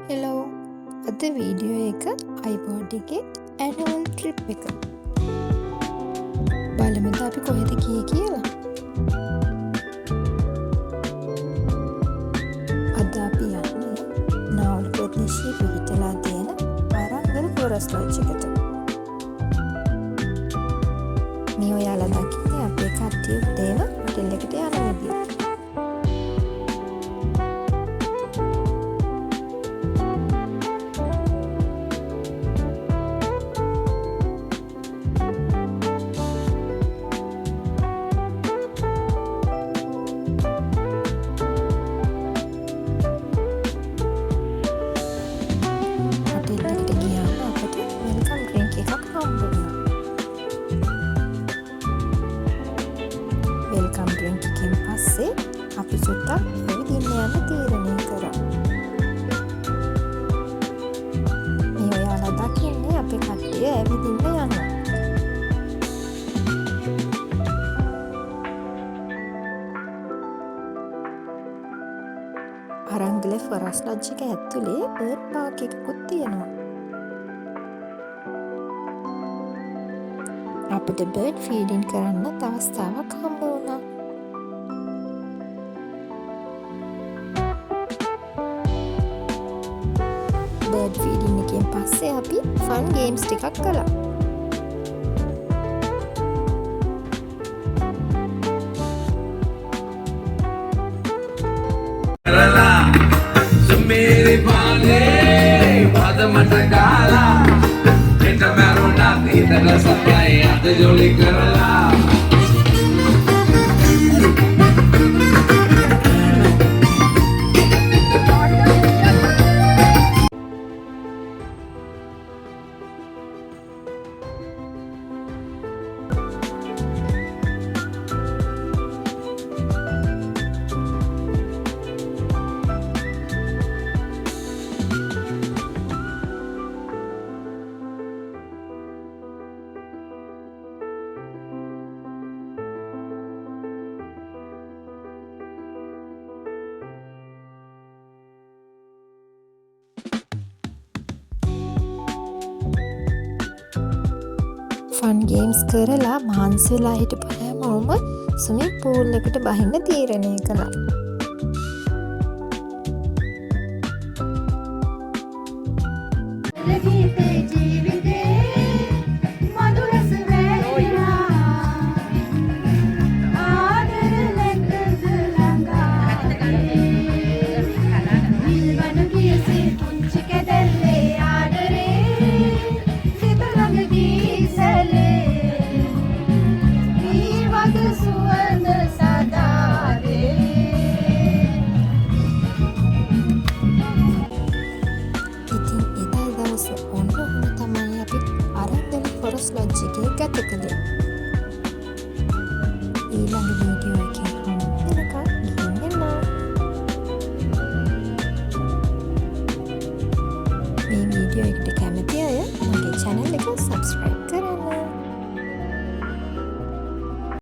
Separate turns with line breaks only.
Hello අද video එක iPod එකේ ඇනුවල් ට්‍රිප් එක බලමුද අපි කොහෙද ගියේ කියලා. අද අපි යන්නේ නාවල් ප්‍රදේශයේ පිහිටලා තියෙන අරංගල ෆොරස්ට් ලොජ් එකට. මේ ඔයාලා දකින්නේ අපේ කට්ටිය උදේම හොටෙල් එකට යන විදිය. වෙල්කම් ඩ්‍රින්ක් එකෙන් පස්සේ අපි චුට්ටක් ඇවිදින්න යන්න තීරණය කරා. මේ ඔයාලා දකින්නේ අපේ කට්ටිය ඇවිදින්න යනවා. අරංගල ෆොරස්ට් ලොජ් එක ඇතුලේ බර්ඩ් පාක් එකකුත් තියෙනවා. අපිට බර්ඩ් ෆීඩින් කරන්න අවස්ථාවක් හම්බ වුණා. බර්ඩ් ෆීඩින් එකෙන් පස්සේ අපි ෆන් ගේම්ස් ටිකක් කළා.
मेरे पाले पद मत गाला बेटा मेरो नाती तेरा सप्लाई आते जोली करला
ෆන් ගේම්ස් කරලා මහන්සි වෙලා හිටපු හැමෝම ස්විමින් පූල් එකට බහින්න තීරණය කළා. ෆොරස්ට් ලොජ් එකේ ගත කළේ. ඊළඟ වීඩියෝ එකේ හම්බෙනකම් ගිහින් එන්න. මේ වීඩියෝ එකට